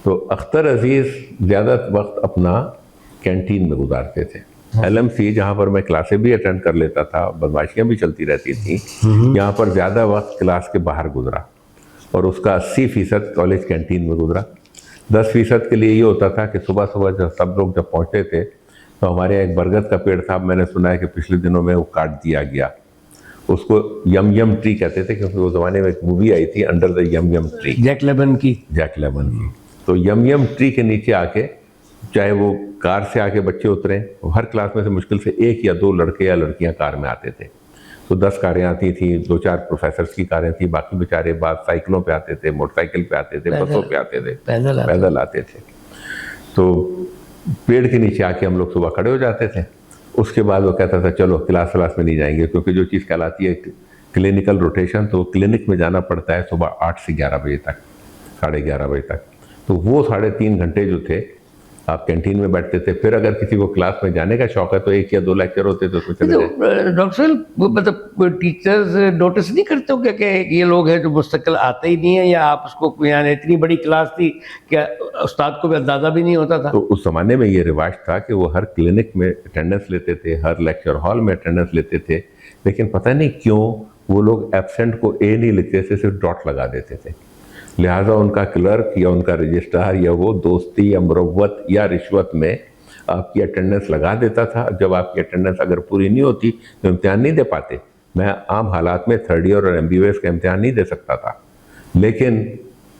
तो अख्तर अजीज़ ज़्यादा वक्त अपना कैंटीन में गुजारते थे। LMC जहाँ पर मैं क्लासें भी अटेंड कर लेता था, बदमाशियाँ भी चलती रहती थी, यहाँ पर ज़्यादा वक्त क्लास के बाहर गुजरा और उसका 80% कॉलेज कैंटीन में गुजरा। 10% के लिए ये होता था कि सुबह सुबह जब सब लोग जब पहुँचते थे तो हमारे यहाँ एक बरगद का पेड़ था, मैंने सुना है कि पिछले दिनों में वो काट दिया गया। उसको यम यम ट्री कहते थे क्योंकि उस ज़माने में एक मूवी आई थी under the yum yum tree, Jack Lemmon की। तो यम यम ट्री के नीचे आके, चाहे वो कार से आके बच्चे उतरे, हर क्लास में से मुश्किल से 1 या 2 लड़के या लड़कियां कार में आते थे। तो 10 कारें आती थी, 2-4 प्रोफेसर्स की कारें थी, बाकी बेचारे बाद साइकिलों पे आते थे, मोटरसाइकिल पे आते थे, बसों पे आते थे, पैदल आते थे। तो पेड़ के नीचे आके हम लोग सुबह खड़े हो जाते थे। उसके बाद वो कहता था चलो क्लास में नहीं जाएंगे, क्योंकि जो चीज़ कहलाती है क्लिनिकल रोटेशन, तो क्लिनिक में जाना पड़ता है सुबह 8 से 11 बजे तक, 11:30 बजे तक। तो वो 3.5 घंटे जो थे आप कैंटीन में बैठते थे। फिर अगर किसी को क्लास में जाने का शौक है तो 1 या 2 लेक्चर होते तो उसमें चले जाए। डॉक्टर साहब, मतलब टीचर्स नोटिस नहीं करते हो क्या कि ये लोग हैं जो मुस्तकिल आते ही नहीं है, या आप उसको, यानी इतनी बड़ी क्लास थी क्या उस्ताद को भी अंदाजा भी नहीं होता था? तो उस ज़माने में ये रिवाज था कि वो हर क्लिनिक में अटेंडेंस लेते थे, हर लेक्चर हॉल में अटेंडेंस लेते थे, लेकिन पता नहीं क्यों वो लोग एब्सेंट को ए नहीं लिखते थे, सिर्फ डॉट लगा देते थे। लिहाजा उनका क्लर्क या उनका रजिस्ट्रार या वो दोस्ती या मुरव्वत या रिश्वत में आपकी अटेंडेंस लगा देता था। जब आपकी अटेंडेंस अगर पूरी नहीं होती तो इम्तिहान नहीं दे पाते। मैं आम हालात में 3rd ईयर और MBBS का इम्तिहान नहीं दे सकता था, लेकिन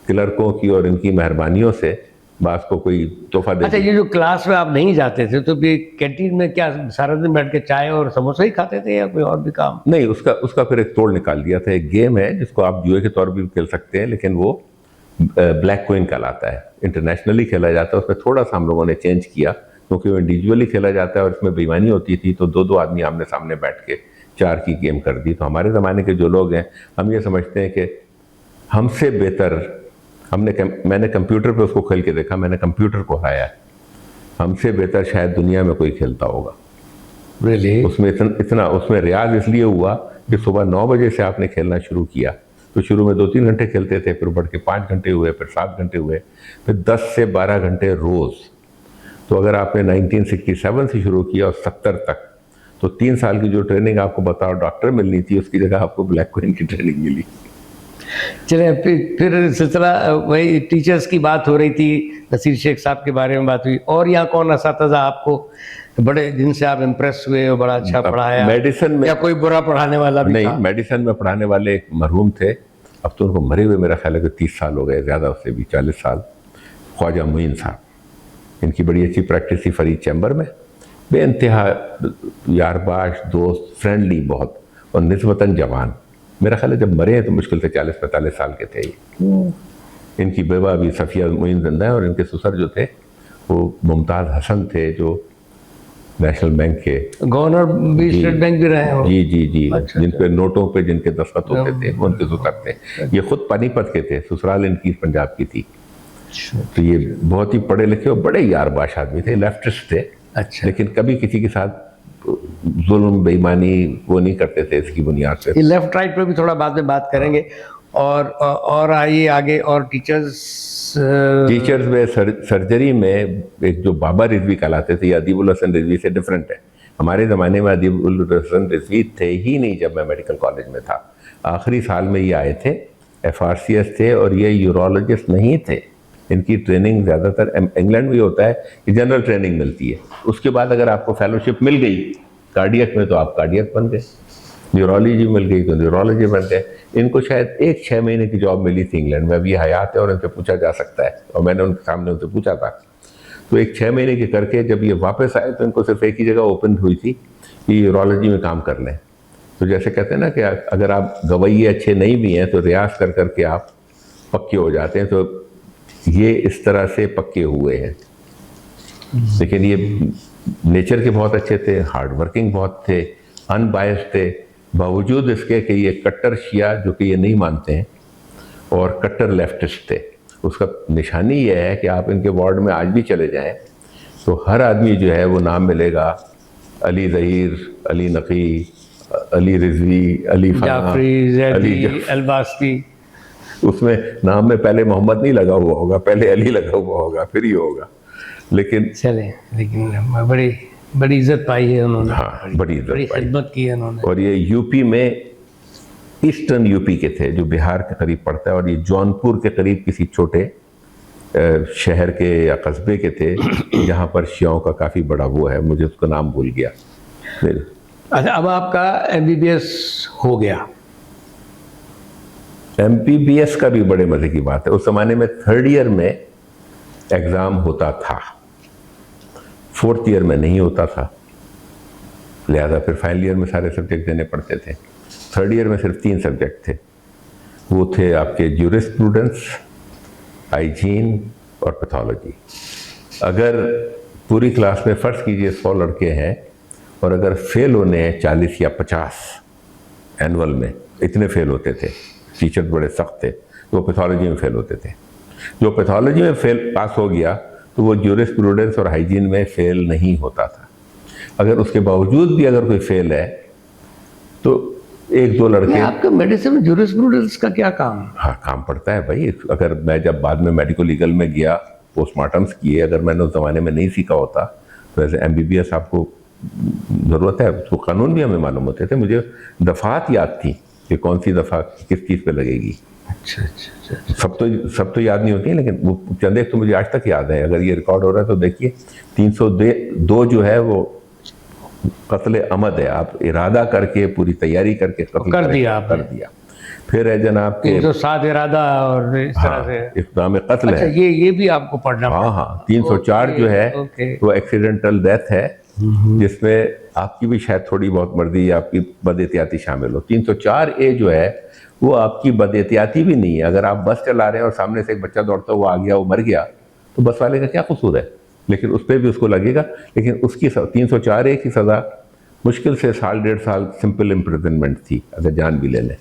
क्लर्कों की और इनकी मेहरबानियों से बास को कोई तोहफा दे। अच्छा, ये जो क्लास में आप नहीं जाते थे तो फिर कैंटीन में क्या सारा दिन बैठ के चाय और समोसा ही खाते थे या कोई और भी काम? नहीं, उसका फिर एक तोड़ निकाल दिया था। एक गेम है जिसको आप जुए के तौर पर भी खेल सकते हैं, लेकिन वो ब्लैक कोइन कहलाता है, इंटरनेशनली खेला जाता है। उसमें थोड़ा सा हम लोगों ने चेंज किया, क्योंकि वो इंडिविजुअली खेला जाता है और इसमें बेईमानी होती थी, तो 2-2 आदमी आमने सामने बैठ के 4 की गेम कर दी। तो हमारे ज़माने के जो लोग हैं, हम ये समझते हैं कि हमसे बेहतर, मैंने कंप्यूटर पे उसको खेल के देखा, मैंने कंप्यूटर को हराया, हमसे बेहतर शायद दुनिया में कोई खेलता होगा। Really? उसमें इतना उसमें रियाज इसलिए हुआ कि सुबह 9 बजे से आपने खेलना शुरू किया, तो शुरू में 2-3 घंटे खेलते थे, फिर बढ़ के 5 घंटे हुए, फिर 7 घंटे हुए, फिर 10 से 12 घंटे रोज़। तो अगर आपने 1967 से शुरू किया और 70 तक, तो 3 साल की जो ट्रेनिंग आपको बताओ डॉक्टर मिलनी थी, उसकी जगह आपको ब्लैक कोइन की ट्रेनिंग मिली। चले, फिर सिलसिला वही टीचर्स की बात हो रही थी, नसीर शेख साहब के बारे में बात हुई, और यहाँ कौन असातिज़ा आपको बड़े जिनसे आप इम्प्रेस हुए और बड़ा अच्छा पढ़ाया? मेडिसिन में या कोई बुरा पढ़ाने वाला भी नहीं था? मेडिसिन में पढ़ाने वाले एक मरहूम थे, अब तो उनको मरे हुए मेरा ख्याल है कि 30 साल हो गए, ज़्यादा उससे भी 40 साल, ख्वाजा मुइन साहब। इनकी बड़ी अच्छी प्रैक्टिस थी फरीद चैम्बर में, बेइंतहा यारबाश, दोस्त, फ्रेंडली बहुत, और निस्बतन जवान। मेरा ख्याल है जब मरे हैं तो मुश्किल से 40-45 साल के थे ये। इनकी बेवा भी सफ़िया मुइन जिंदा है, और इनके ससुर जो थे वो मुमताज़ हसन थे, जो नेशनल बैंक के गवर्नर भी, स्टेट बैंक भी रहे हो? जी। अच्छा, जिन पे नोटों पे जिनके दस्तखत होते थे वो उनके ससुर थे। ये खुद पानीपत के थे, ससुराल इनकी पंजाब की थी। तो ये बहुत ही पढ़े लिखे और बड़े यारबाश आदमी थे, लेफ्टिस्ट थे। अच्छा। लेकिन कभी किसी के साथ जुल्म बेईमानी वो नहीं करते थे इसकी बुनियाद पे। ये लेफ्ट राइट पे भी थोड़ा बाद में बात करेंगे। और आइए आगे। और टीचर्स में सर्जरी में एक जो बाबा रिजवी कहलाते थे, अदीबुल हसन रिजवी से डिफरेंट है। हमारे ज़माने में अदीबुल हसन रिजवी थे ही नहीं जब मैं मेडिकल कॉलेज में था। आखिरी साल में ये आए थे, FRCS थे, और ये यूरोलॉजिस्ट नहीं थे। इनकी ट्रेनिंग ज़्यादातर इंग्लैंड में होता है कि जनरल ट्रेनिंग मिलती है, उसके बाद अगर आपको फेलोशिप मिल गई कार्डियक में तो आप कार्डियक बन गए, न्यूरोलॉजी मिल गई तो न्यूरोलॉजी बन गए। इनको शायद 6 महीने की जॉब मिली थी इंग्लैंड में, अभी हयात है और इनसे पूछा जा सकता है, और मैंने उनके सामने उनसे पूछा था। तो 6 महीने की करके जब ये वापस आए तो इनको सिर्फ एक ही जगह ओपन हुई थी कि यूरोलॉजी में काम कर लें। तो जैसे कहते हैं ना कि अगर आप गवैये अच्छे नहीं भी हैं तो रियाज कर करके आप पक्के हो जाते हैं, तो ये इस तरह से पक्के हुए हैं। लेकिन ये नेचर के बहुत अच्छे थे, हार्ड वर्किंग बहुत थे, अनबायस्ड थे, बावजूद इसके कि ये कट्टर शिया जो कि ये नहीं मानते हैं और कट्टर लेफ्टिस्ट थे। उसका निशानी ये है कि आप इनके वार्ड में आज भी चले जाएं तो हर आदमी जो है वो नाम मिलेगा, अली ज़हीर, अली नकी, अली रिजवी, अली जाफरी, ज़ैदी, अलबास्की। उसमें नाम में पहले मोहम्मद नहीं लगा हुआ होगा, पहले अली लगा हुआ होगा, फिर ही होगा। लेकिन चले, लेकिन बड़ी बड़ी इज्जत पाई है उन्होंने। हाँ, बड़ी इज्जत बड़ी पाई। खिदमत की है उन्होंने। और ये यूपी में, ईस्टर्न यूपी के थे, जो बिहार के करीब पड़ता है, और ये जौनपुर के करीब किसी छोटे शहर के या कस्बे के थे, जहाँ पर शियाओं का काफ़ी बड़ा वो है, मुझे उसका नाम भूल गया। अच्छा, अब आपका MBBS हो गया। MBBS का भी बड़े मज़े की बात है, उस ज़माने में 3rd ईयर में एग्ज़ाम होता था, 4th ईयर में नहीं होता था, लिहाजा फिर फाइनल ईयर में सारे सब्जेक्ट देने पड़ते थे। 3rd ईयर में सिर्फ 3 सब्जेक्ट थे, वो थे आपके ज्यूरिस्प्रूडेंस, हाइजीन और पैथोलॉजी। अगर पूरी क्लास में फ़र्ज़ कीजिए 100 लड़के हैं और अगर फेल होने हैं 40 या 50 एनुअल में, इतने फेल होते थे, टीचर बड़े सख्त थे, तो वो पैथोलॉजी में फेल होते थे। जो पैथोलॉजी में फेल पास हो गया तो वो ज्यूरिस्प्रूडेंस और हाइजीन में फेल नहीं होता था। अगर उसके बावजूद भी अगर कोई फेल है तो 1-2 लड़के। आपका मेडिसिन में ज्यूरिस्प्रूडेंस का क्या काम? हाँ, काम पड़ता है भाई। अगर मैं जब बाद में मेडिको लीगल में गया, पोस्टमार्टम्स किए, अगर मैंने उस ज़माने में नहीं सीखा होता तो ऐसे MBBS आपको ज़रूरत है, तो कानून भी हमें मालूम होते थे। मुझे दफ़ात याद थी कि कौन सी दफ़ा किस चीज़ पे लगेगी। अच्छा अच्छा अच्छा। सब तो याद नहीं होती, लेकिन वो चंद एक तो मुझे आज तक याद है। अगर ये रिकॉर्ड हो रहा है तो देखिए, 302 जो है वो कत्ल अमद है। आप इरादा करके, पूरी तैयारी करके कत्ल कर दिया आपने। कर दिया। फिर है जनाब के 307 इरादा और इस तरह से। इक़दाम कत्ल अच्छा, है। ये भी आपको पढ़ना हाँ हाँ, 304 जो है वो एक्सीडेंटल डेथ है, जिसमें आपकी भी शायद थोड़ी बहुत मर्जी या आपकी बदएहतियाती शामिल हो। 304A जो है वो आपकी बदएहतियाती भी नहीं है। अगर आप बस चला रहे हैं और सामने से एक बच्चा दौड़ता हुआ आ गया, वो मर गया, तो बस वाले का क्या कसूर है? लेकिन उस पर भी उसको लगेगा। लेकिन उसकी 304A की सज़ा मुश्किल से 1.5 साल सिंपल इम्प्रिजनमेंट थी, अगर जान भी ले लें।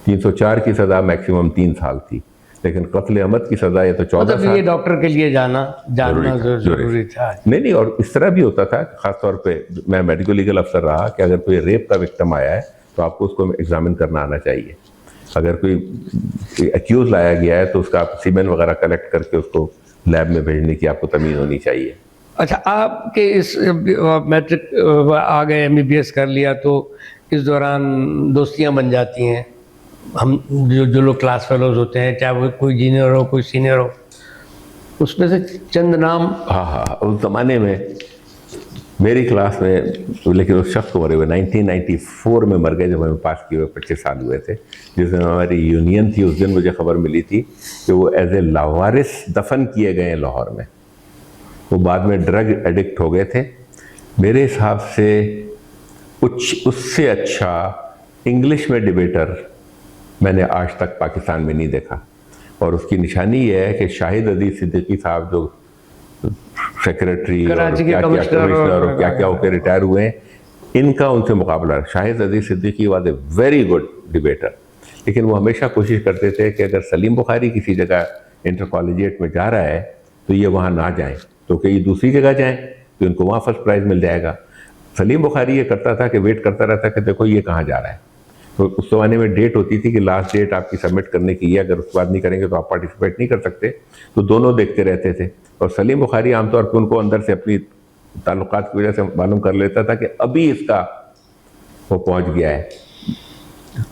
304 की सज़ा मैक्सिमम 3 साल थी, लेकिन कत्ल अमद की सज़ा या तो 14 साल। ये डॉक्टर के लिए जानना जरूरी था। नहीं, और इस तरह भी होता था, ख़ासतौर पे मैं मेडिको लीगल अफसर रहा, कि अगर कोई रेप का विक्टिम आया है तो आपको उसको एग्जामिन करना आना चाहिए। अगर कोई एक्यूज़ लाया गया है तो उसका आप सीमेन वगैरह कलेक्ट करके उसको लैब में भेजने की आपको तमीज़ होनी चाहिए। अच्छा, आपके इस मैट्रिक आ गए, MBBS कर लिया, तो इस दौरान दोस्तियां बन जाती हैं। हम जो लोग क्लास फेलोज होते हैं, चाहे वो कोई जूनियर हो कोई सीनियर हो, उसमें से चंद नाम। हाँ, उस ज़माने में मेरी क्लास में, लेकिन उस शख्स को मरे हुए 1994 में मर गए, जब हमें पास किए हुए 25 साल हुए थे। जिस दिन हमारी यूनियन थी, उस दिन मुझे खबर मिली थी कि वो एज ए लावारिस दफन किए गए हैं लाहौर में। वो बाद में ड्रग एडिक्ट हो गए थे। मेरे हिसाब से उससे अच्छा इंग्लिश में डिबेटर मैंने आज तक पाकिस्तान में नहीं देखा। और उसकी निशानी ये है कि शाहिद अजीज सिद्दीकी साहब, जो सेक्रेटरी और क्या कमिश्नर और क्या क्या होकर रिटायर हुए हैं, इनका उनसे मुकाबला। Shahid Aziz Siddiqui was a very good debater, लेकिन वो हमेशा कोशिश करते थे कि अगर सलीम बुखारी किसी जगह इंटर कॉलेजिएट में जा रहा है तो ये वहाँ ना जाएं, तो कि ये दूसरी जगह जाएं तो इनको वहाँ फर्स्ट प्राइज़ मिल जाएगा। सलीम बुखारी ये करता था कि वेट करता रहता कि देखो ये कहाँ जा रहा है। तो उस ज़माने में डेट होती थी कि लास्ट डेट आपकी सबमिट करने की है, अगर उसके बाद नहीं करेंगे तो आप पार्टिसिपेट नहीं कर सकते। तो दोनों देखते रहते थे। और सलीम बुखारी आमतौर पर उनको अंदर से अपनी ताल्लुकात की वजह से मालूम कर लेता था कि अभी इसका वो पहुँच गया है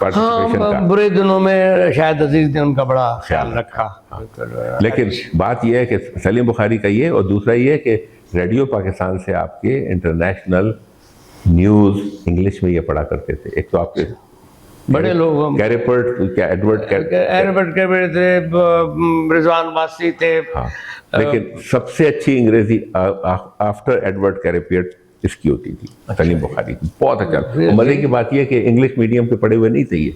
पार्टिसिपेशन का। बुरे दिनों में शायद अजीज ने उनका बड़ा ख्याल रखा। लेकिन बात यह है कि सलीम बुखारी का ये, और दूसरा ये है कि रेडियो पाकिस्तान से आपके इंटरनेशनल न्यूज़ इंग्लिश में ये पढ़ा करते थे। एक तो आपके बड़े लोग एडवर्ड कैरेपर्ट थे, रिजवान वासी थे। हाँ, लेकिन सबसे अच्छी अंग्रेजी आफ्टर एडवर्ड कैरेपर्ट इसकी होती थी, सलीम बुखारी की। बहुत अच्छा। और मज़े की बात यह कि इंग्लिश मीडियम के पढ़े हुए नहीं थे ये,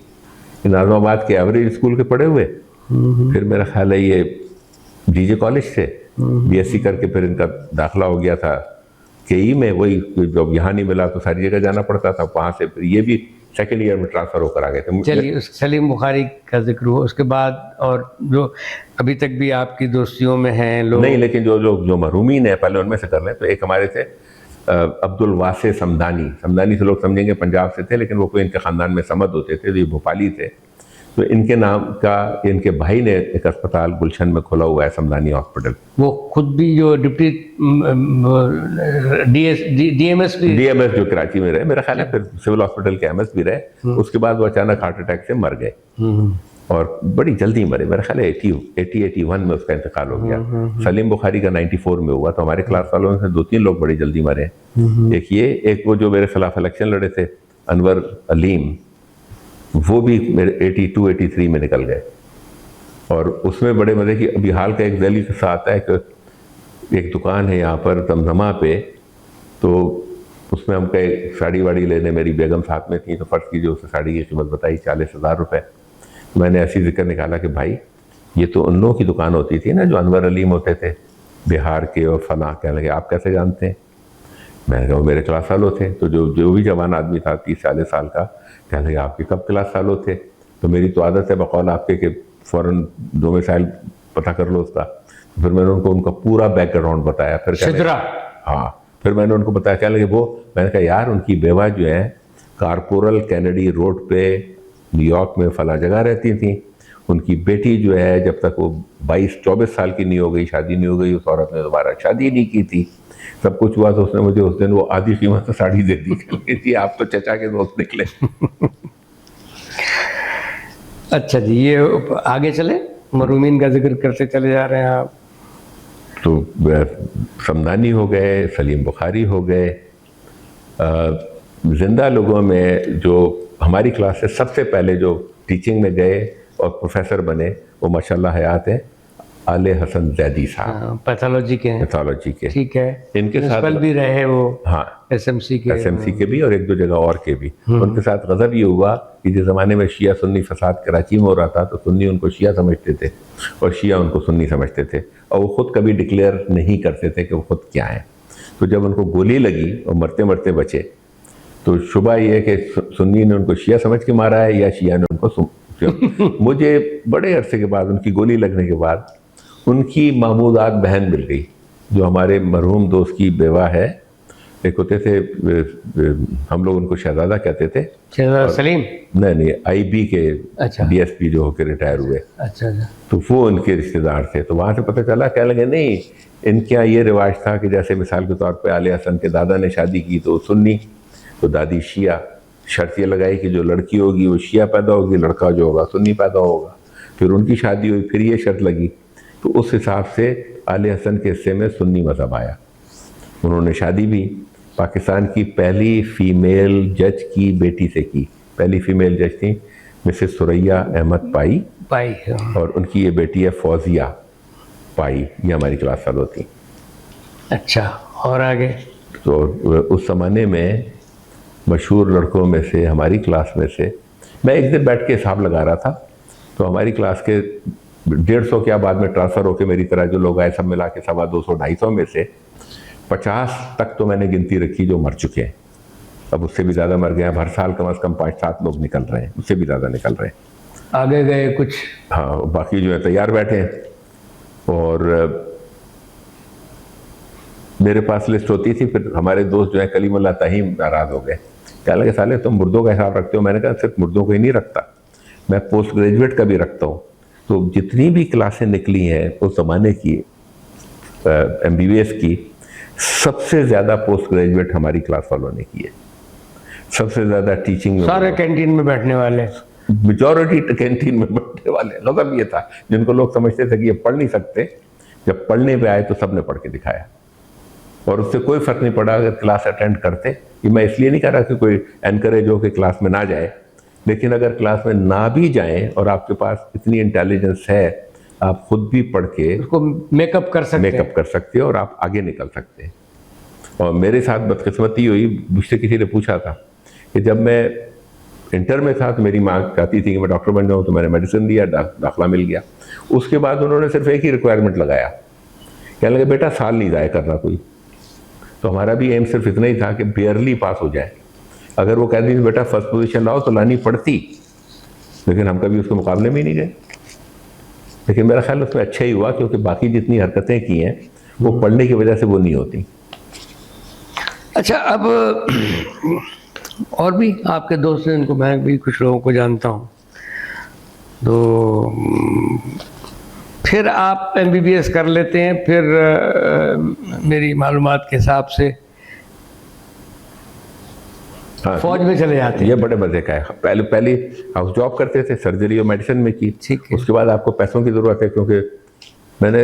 नाज़माबाद के एवरेज स्कूल के पढ़े हुए। फिर मेरा ख्याल है ये डीजे कॉलेज से BSc करके फिर इनका दाखिला हो गया था KE में। वही जब यहाँ नहीं मिला तो सारी जगह जाना पड़ता था, वहाँ से फिर ये भी सेकेंड ईयर में ट्रांसफ़र होकर आ गए थे। चलिए, सलीम बुखारी का जिक्र हुआ, उसके बाद और जो अभी तक भी आपकी दोस्तियों में हैं लोग? नहीं, लेकिन जो महरूमीन है पहले उनमें से कर लें। तो एक हमारे थे अब्दुल वासे समदानी से लोग समझेंगे पंजाब से थे, लेकिन वो कोई इनके ख़ानदान में समद होते थे, तो ये भोपाली थे। तो इनके नाम का इनके भाई ने एक अस्पताल गुलशन में खोला हुआ है, समदानी हॉस्पिटल। वो खुद भी जो डिप्टी डीएमएस भी डीएमएस जो कराची में रहे, मेरा ख्याल है फिर सिविल हॉस्पिटल के एमएस भी रहे। उसके बाद वो अचानक हार्ट अटैक से मर गए और बड़ी जल्दी मरे। मेरा ख्याल है 81 में उसका इंतकाल हो गया। सलीम बुखारी का 94 में हुआ। तो हमारे क्लास वालों में से 2-3 लोग बड़े जल्दी मरे। एक वो जो मेरे खिलाफ इलेक्शन लड़े थे, अनवर अलीम, वो भी मेरे 82-83 में निकल गए। और उसमें बड़े मज़े की, अभी हाल का एक दिल्ली किस्सा आता है कि एक दुकान है यहाँ पर दमदमा पे, तो उसमें हम कहे साड़ी वाड़ी लेने, मेरी बेगम साथ में थी, तो फ़र्ज़ कीजिए उसने साड़ी की कीमत बताई 40,000 रुपये। मैंने ऐसी जिक्र निकाला कि भाई ये तो उन लोगों की दुकान होती थी ना जो अनवर अलीम होते थे बिहार के और फला। कहने लगे आप कैसे जानते हैं? मैंने कहा वो मेरे क्लास वालों थे। तो जो भी जवान आदमी था 30-40 साल का, कहने लगे आपके कब क्लास वालों थे? तो मेरी तो आदत है बकौल आपके कि फ़ौरन डोमिसाइल पता कर लो उसका। तो फिर मैंने उनका पूरा बैकग्राउंड बताया। फिर हाँ, फिर मैंने उनको बताया। क्या लगे वो, मैंने कहा यार उनकी बेवा जो है कारपोरल कैनेडी रोड पे न्यूयॉर्क में फला जगह रहती थी। उनकी बेटी जो है जब तक वो 22-24 साल की नहीं हो गई, शादी नहीं हो गई, उस औरत ने दोबारा शादी नहीं की थी। सब कुछ हुआ तो उसने मुझे उस दिन वो आधी कीमत से साड़ी दे दी। जी आप तो चचा के दोस्त निकले। अच्छा जी, ये आगे चले, मरहूमीन का जिक्र करते चले जा रहे हैं आप। तो समदानी हो गए, सलीम बुखारी हो गए। जिंदा लोगों में जो हमारी क्लास से सबसे पहले जो टीचिंग में गए और प्रोफेसर बने वो माशाल्लाह हयात है, आले हसन जैदी साहब, पैथोलॉजी के हैं। पैथोलॉजी के, ठीक है। इनके साथ भी रहे वो। हाँ, एसएमसी के भी और 1-2 जगह और के भी। उनके साथ गज़ब ये हुआ कि जिस ज़माने में शिया सुन्नी फसाद कराची में हो रहा था, तो सुन्नी उनको शिया समझते थे और शिया उनको सुन्नी समझते थे, और वो ख़ुद कभी डिक्लेयर नहीं करते थे कि वो खुद क्या हैं। तो जब उनको गोली लगी और मरते मरते बचे, तो शुबा ये है कि सुन्नी ने उनको शिया समझ के मारा है या शिया ने उनको मुझे बड़े अरसे के बाद, उनकी गोली लगने के बाद, उनकी महमूदात बहन मिल गई जो हमारे मरहूम दोस्त की बेवा है। एक होते थे, हम लोग उनको शहजादा कहते थे, शहजादा सलीम। नहीं आईबी के अच्छा। डीएसपी जो होकर रिटायर हुए। अच्छा। तो वो उनके रिश्तेदार थे। तो वहाँ से पता चला, कह लगे नहीं इनके यहाँ ये रिवाज था कि जैसे मिसाल के तौर पे आले हसन के दादा ने शादी की तो सुन्नी, तो दादी शिया। शर्त ये लगाई कि जो लड़की होगी वो शिया पैदा होगी, लड़का जो होगा सुन्नी पैदा होगा। फिर उनकी शादी हुई, फिर ये शर्त लगी, तो उस हिसाब से आले हसन के हिस्से में सुन्नी मज़हब आया। उन्होंने शादी भी पाकिस्तान की पहली फ़ीमेल जज की बेटी से की। पहली फ़ीमेल जज थी मिसेस सुरैया अहमद पाई, और उनकी ये बेटी है फौजिया पाई। ये हमारी क्लास वालों थी। अच्छा, और आगे? तो उस ज़माने में मशहूर लड़कों में से, हमारी क्लास में से, मैं एक दिन बैठ के हिसाब लगा रहा था, तो हमारी क्लास के 150 के बाद में ट्रांसफ़र होकर मेरी तरह जो लोग आए, सब मिला के 250-250 में से 50 तक तो मैंने गिनती रखी जो मर चुके हैं। अब उससे भी ज़्यादा मर गए हैं। हर साल कम से कम 5-7 लोग निकल रहे हैं, उससे भी ज़्यादा निकल रहे हैं। आगे गए कुछ? हाँ, बाकी जो है तैयार बैठे हैं। और मेरे पास लिस्ट होती थी, फिर हमारे दोस्त जो है कलीमुल्लाह तहीम नाराज़ हो गए। क्या लगे साले तुम मुर्दों का हिसाब रखते हो? मैंने कहा सिर्फ मुर्दों को ही नहीं रखता, मैं पोस्ट ग्रेजुएट का भी रखता हूँ। तो जितनी भी क्लासें निकली हैं उस ज़माने की MBBS की, सबसे ज़्यादा पोस्ट ग्रेजुएट हमारी क्लास वालों ने की है। सबसे ज़्यादा टीचिंग में, सारे कैंटीन में बैठने वाले, मेजॉरिटी कैंटीन में बैठने वाले। मतलब ये था, जिनको लोग समझते थे कि ये पढ़ नहीं सकते, जब पढ़ने पे आए तो सबने पढ़ के दिखाया। और उससे कोई फ़र्क नहीं पड़ा अगर क्लास अटेंड करते। ये मैं इसलिए नहीं कह रहा कि कोई एनकरेज हो कि क्लास में ना जाए, लेकिन अगर क्लास में ना भी जाएं और आपके पास इतनी इंटेलिजेंस है, आप खुद भी पढ़ के उसको मेकअप कर सकते हो और आप आगे निकल सकते हैं। और मेरे साथ बदकिस्मती हुई, मुझसे किसी ने पूछा था कि जब मैं इंटर में था तो मेरी माँ चाहती थी कि मैं डॉक्टर बन जाऊँ, तो मैंने मेडिसिन दिया, दाखिला मिल गया। उसके बाद उन्होंने सिर्फ एक ही रिक्वायरमेंट लगाया, कहने लगे बेटा साल नहीं ज़ाया करना कोई। तो हमारा भी एम सिर्फ इतना ही था कि बेयरली पास हो जाए। अगर वो कहती थी बेटा फर्स्ट पोजीशन लाओ तो लानी पड़ती, लेकिन हम कभी उसके मुकाबले में ही नहीं गए। लेकिन मेरा ख्याल उसमें अच्छा ही हुआ, क्योंकि बाकी जितनी हरकतें की हैं वो पढ़ने की वजह से वो नहीं होती। अच्छा, अब और भी आपके दोस्त हैं, इनको मैं भी कुछ लोगों को जानता हूँ, तो फिर आप MBBS कर लेते हैं, फिर मेरी मालूमात के हिसाब से हाँ, फौज में चले जाते हैं। ये बड़े मजे का है। पहले हाउस जॉब करते थे, सर्जरी और मेडिसिन में की। ठीक है। उसके बाद आपको पैसों की ज़रूरत है, क्योंकि मैंने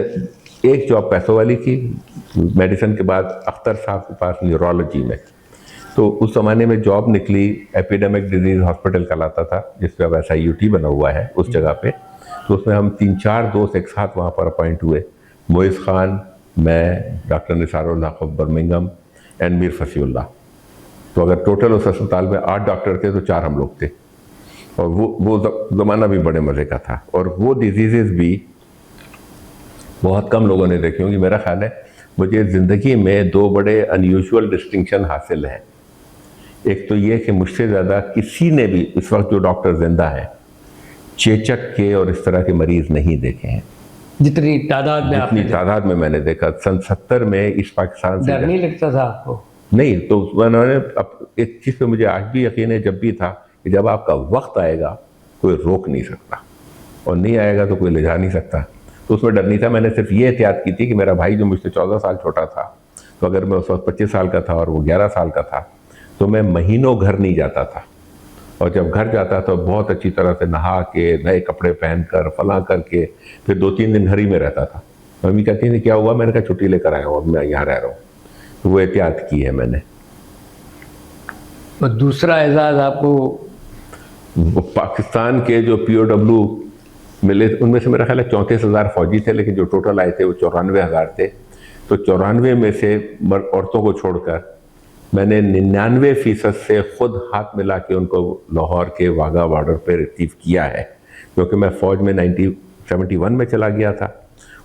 एक जॉब पैसों वाली की, मेडिसिन के बाद अख्तर साहब के पास न्यूरोलॉजी में। तो उस ज़माने में जॉब निकली, एपिडेमिक डिजीज़ हॉस्पिटल कहलाता था, जिस पे अब SIUT बना हुआ है उस जगह पे। तो उसमें हम 3-4 दोस्त एक साथ वहाँ पर अपॉइंट हुए, मोइज़ खान, मैं, डॉक्टर निसारुल हक ऑफ बर्मिंघम एंड मीर फसीउल्लाह। तो अगर टोटल उस अस्पताल में 8 डॉक्टर थे तो 4 हम लोग थे। और वो ज़माना भी बड़े मज़े का था। और वो डिजीज़ भी बहुत कम लोगों ने देखी होंगी। मेरा ख्याल है मुझे ज़िंदगी में 2 बड़े अनयूजुअल डिस्टिंक्शन हासिल हैं। एक तो ये कि मुझसे ज़्यादा किसी ने भी इस वक्त जो डॉक्टर जिंदा है चेचक के और इस तरह के मरीज़ नहीं देखे हैं, जितनी तादाद में जितनी तादाद में मैंने देखा। सन 70 में इस पाकिस्तान से डर नहीं लगता था आपको? नहीं, तो उन्होंने अब एक चीज़ पे मुझे आज भी यकीन है, जब भी था, कि जब आपका वक्त आएगा कोई रोक नहीं सकता, और नहीं आएगा तो कोई ले जा नहीं सकता। तो उसमें डर नहीं था। मैंने सिर्फ ये एहतियात की थी कि मेरा भाई जो मुझसे 14 साल छोटा था, तो अगर मैं उस वक्त 25 साल का था और वो 11 साल का था, तो मैं महीनों घर नहीं जाता था। और जब घर जाता तो बहुत अच्छी तरह से नहा के, नए कपड़े पहन कर, फलां करके, फिर 2-3 दिन घर ही में रहता था। मम्मी कहती थी क्या हुआ? मैंने कहा छुट्टी लेकर आया हूँ, मैं यहाँ रह रहा हूँ। तो वो एहतियात की है मैंने। और दूसरा एजाज़ आपको? वो पाकिस्तान के जो POW मिले, उनमें से मेरा ख्याल है 34,000 फौजी थे, लेकिन जो टोटल आए थे वो 94,000 थे। तो 94 में से औरतों को छोड़कर मैंने 99% से खुद हाथ मिला के उनको लाहौर के वाघा बॉर्डर पे रिसीव किया है, क्योंकि मैं फ़ौज में 1971 में चला गया था।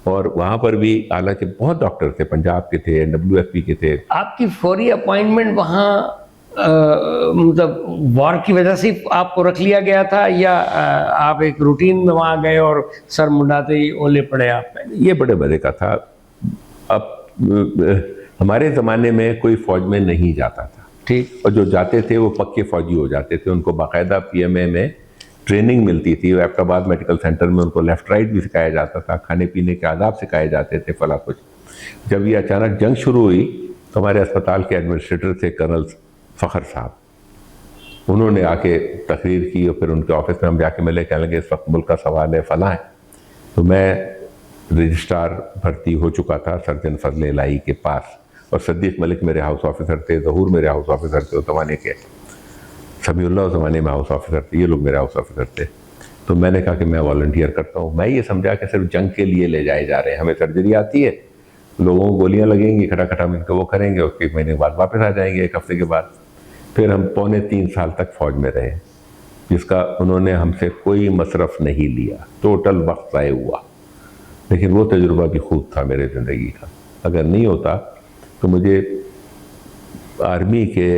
और वहाँ पर भी हालांकि बहुत डॉक्टर थे, पंजाब के थे, WFP के थे। आपकी फौरी अपॉइंटमेंट वहाँ मतलब वॉर की वजह से आपको रख लिया गया था, या आप एक रूटीन में वहाँ गए और सर मुंडाते ही ओले पड़े आप? ये बड़े मज़े का था। अब हमारे ज़माने में कोई फ़ौज में नहीं जाता था, ठीक। और जो जाते थे वो पक्के फ़ौजी हो जाते थे। उनको बाकायदा PMA में ट्रेनिंग मिलती थी। एबटाबाद मेडिकल सेंटर में उनको लेफ़्ट राइट भी सिखाया जाता था, खाने पीने के आदाब सिखाए जाते थे, फला कुछ। जब ये अचानक जंग शुरू हुई तो हमारे अस्पताल के एडमिनिस्ट्रेटर थे कर्नल फ़खर साहब। उन्होंने आके तकरीर की और फिर उनके ऑफिस में हम जाके मिले, कहने लगे इस वक्त मुल्क का सवाल है, फला है। तो मैं रजिस्ट्रार भर्ती हो चुका था सर्जन फजल इलाही के पास, और सद्दीक मलिक मेरे हाउस ऑफिसर थे, ज़हूर मेरे हाउस ऑफिसर थे उस ज़माने के, समीउल्लाह उस ज़माने में हाउस ऑफिसर थे, ये लोग मेरे हाउस ऑफिसर थे। तो मैंने कहा कि मैं वॉलंटियर करता हूँ। मैं ये समझा कि सिर्फ जंग के लिए ले जाए जा रहे हैं, हमें सर्जरी आती है, लोगों को गोलियाँ लगेंगी, खटाखटा मिलकर वो करेंगे, उसके 1 महीने बाद वापस आ जाएंगे, 1 हफ्ते के बाद। फिर हम 3.25 साल तक फ़ौज में रहे, जिसका उन्होंने हमसे कोई मसरफ नहीं लिया, टोटल वक्त ज़ाय हुआ। लेकिन वो तजुर्बा भी खूब था मेरे ज़िंदगी का। अगर नहीं होता तो मुझे आर्मी के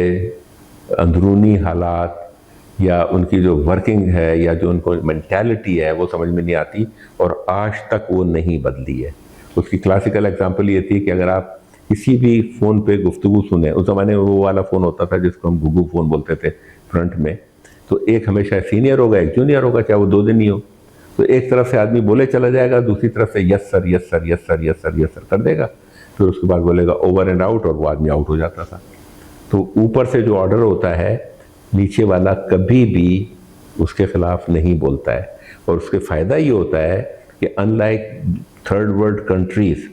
अंदरूनी हालात या उनकी जो वर्किंग है या जो उनको मेंटालिटी है वो समझ में नहीं आती, और आज तक वो नहीं बदली है। उसकी क्लासिकल एग्जांपल ये थी कि अगर आप किसी भी फ़ोन पे गुफ्तगू सुने, उस ज़माने में वो वाला फ़ोन होता था जिसको हम गुगू फ़ोन बोलते थे फ्रंट में, तो एक हमेशा सीनियर होगा, एक जूनियर होगा, चाहे वो 2 दिन ही हो। तो एक तरफ से आदमी बोले चला जाएगा, दूसरी तरफ से yes sir yes sir yes sir yes sir yes sir कर देगा, फिर उसके बाद बोलेगा ओवर एंड आउट, और वो आदमी आउट हो जाता था। तो ऊपर से जो ऑर्डर होता है, नीचे वाला कभी भी उसके ख़िलाफ़ नहीं बोलता है। और उसके फ़ायदा ये होता है कि अनलाइक थर्ड वर्ल्ड कंट्रीज़,